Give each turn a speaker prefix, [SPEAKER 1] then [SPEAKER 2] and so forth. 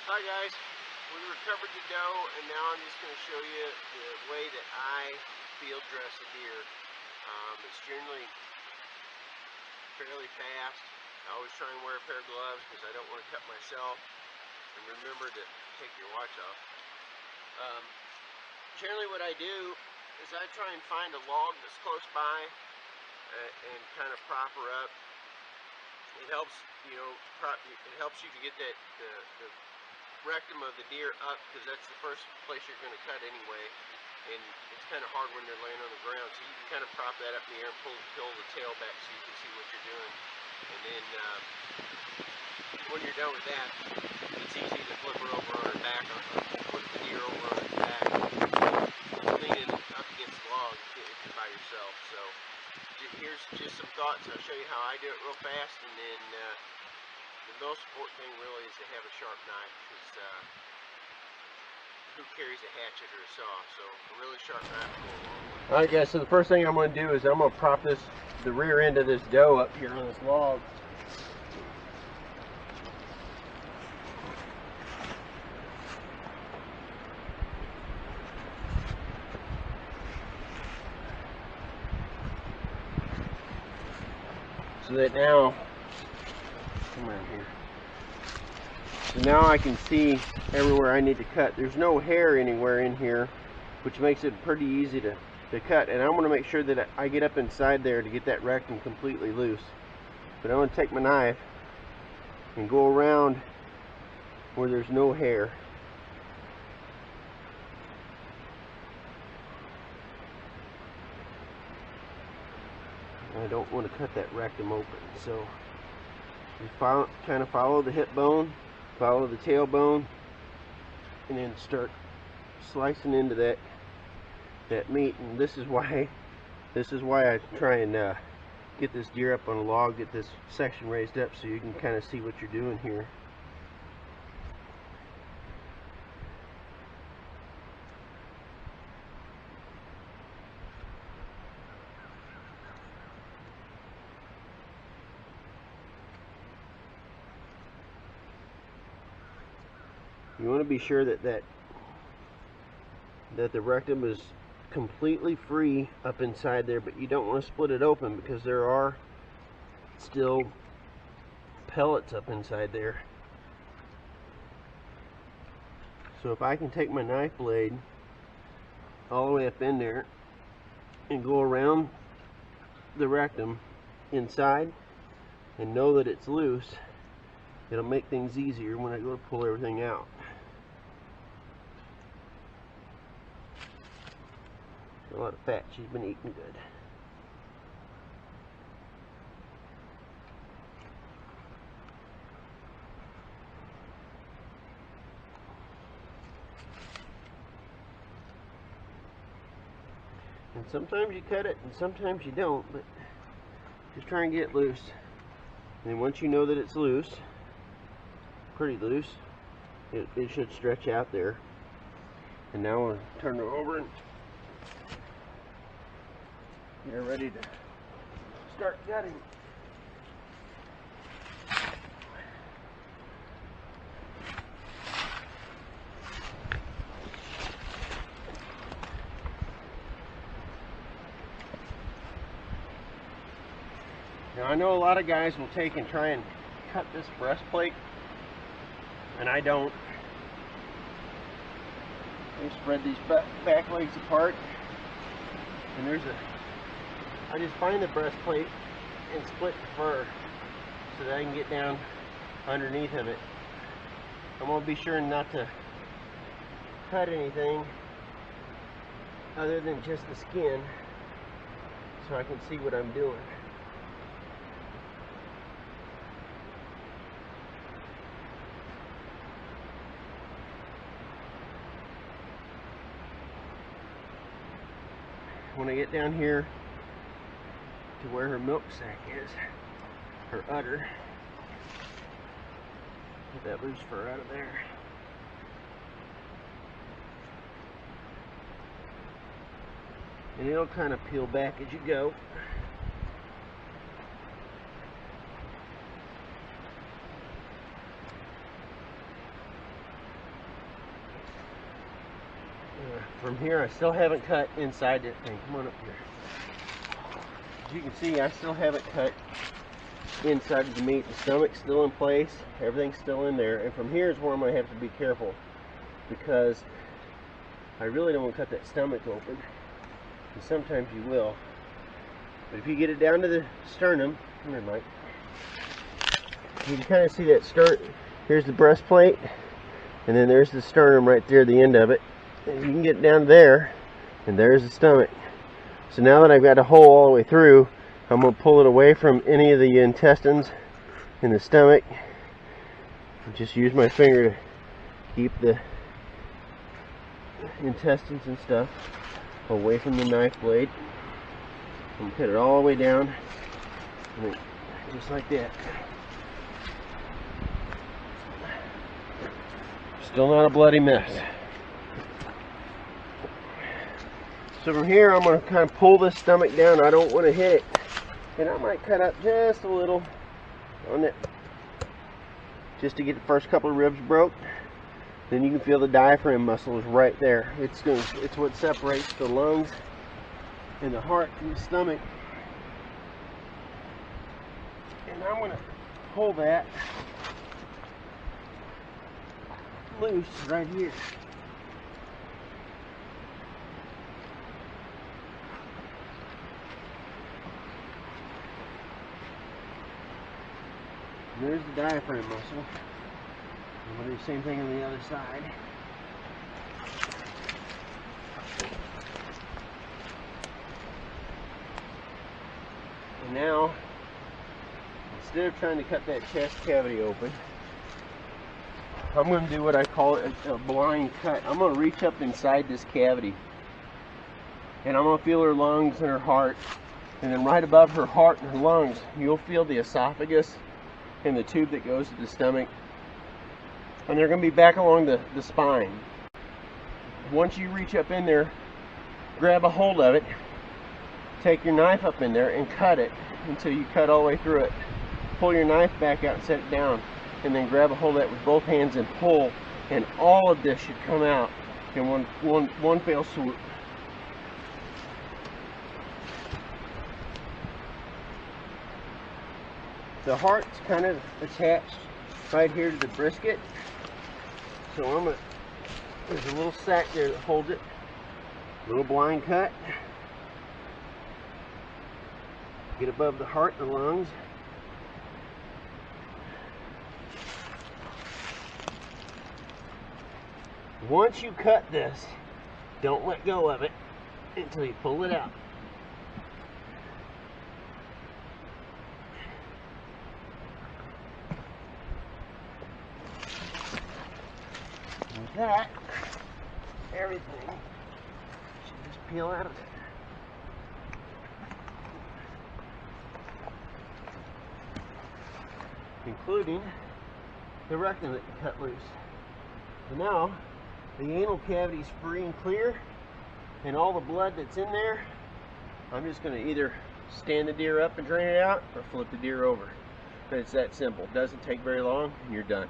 [SPEAKER 1] Hi guys, we recovered the doe and now I'm just going to show you the way that I field dress a deer. It's generally fairly fast. I always try and wear a pair of gloves because I don't want to cut myself, and remember to take your watch off. Generally what I do is I try and find a log that's close by and kind of prop her up. It helps, it helps you to get the rectum of the deer up, because that's the first place you're going to cut anyway, and it's kind of hard when they're laying on the ground, so you can kind of prop that up in the air and pull the tail back so you can see what you're doing. And then when you're done with that, it's easy to flip her over on her back, or put the deer over on its back, lean it up against the log if you're by yourself. So here's just some thoughts. I'll show you how I do it real fast, and then the most important thing really is to have a sharp knife, because who carries a hatchet or a saw? So a really sharp knife will go a long way. Alright guys, so the first thing I'm going to do is I'm going to prop the rear end of this doe up here on this log. So that now, come around here. So now I can see everywhere I need to cut. There's no hair anywhere in here, which makes it pretty easy to cut. And I want to make sure that I get up inside there to get that rectum completely loose. But I'm going to take my knife and go around where there's no hair. I don't want to cut that rectum open, so you kind of follow the hip bone, follow the tailbone, and then start slicing into that meat. And this is why I try and get this deer up on a log, get this section raised up so you can kind of see what you're doing here. You want to be sure that the rectum is completely free up inside there, but you don't want to split it open because there are still pellets up inside there. So if I can take my knife blade all the way up in there and go around the rectum inside and know that it's loose, it'll make things easier when I go to pull everything out. A lot of fat, she's been eating good. And sometimes you cut it and sometimes you don't, but just try and get it loose. And once you know that it's loose, pretty loose, it should stretch out there. And now I'll turn her over and get her ready to start gutting. Now I know a lot of guys will take and try and cut this breastplate, and I don't. I spread these back legs apart, and I just find the breastplate and split the fur so that I can get down underneath of it. I'm going to be sure not to cut anything other than just the skin so I can see what I'm doing. When I get down here to where her milk sac is, her udder, get that loose fur out of there. And it'll kind of peel back as you go. From here, I still haven't cut inside that thing. Come on up here. As you can see, I still haven't cut inside of the meat. The stomach's still in place. Everything's still in there. And from here is where I'm going to have to be careful, because I really don't want to cut that stomach open. And sometimes you will. But if you get it down to the sternum, come here, Mike. You can kind of see that here's the breastplate, and then there's the sternum right there at the end of it. And you can get down there, and there's the stomach. So now that I've got a hole all the way through, I'm going to pull it away from any of the intestines in the stomach. And just use my finger to keep the intestines and stuff away from the knife blade. And cut it all the way down, just like that. Still not a bloody mess. So from here, I'm going to kind of pull this stomach down. I don't want to hit it. And I might cut up just a little on it, just to get the first couple of ribs broke. Then you can feel the diaphragm muscle is right there. It's what separates the lungs and the heart from the stomach. And I'm going to pull that loose right here. And there's the diaphragm muscle. I'm going to do the same thing on the other side. And now, instead of trying to cut that chest cavity open, I'm going to do what I call a blind cut. I'm going to reach up inside this cavity, and I'm going to feel her lungs and her heart, and then right above her heart and her lungs, you'll feel the esophagus and the tube that goes to the stomach, and they're going to be back along the spine. Once you reach up in there, grab a hold of it, take your knife up in there and cut it until you cut all the way through it. Pull your knife back out and set it down, and then grab a hold of that with both hands and pull, and all of this should come out in one fell swoop. The heart's kind of attached right here to the brisket, so there's a little sack there that holds it. Little blind cut. Get above the heart and the lungs. Once you cut this, don't let go of it until you pull it out. With that, everything should just peel out of it. Including the rectum that you cut loose. So now, the anal cavity is free and clear, and all the blood that's in there, I'm just going to either stand the deer up and drain it out, or flip the deer over. But it's that simple. It doesn't take very long, and you're done.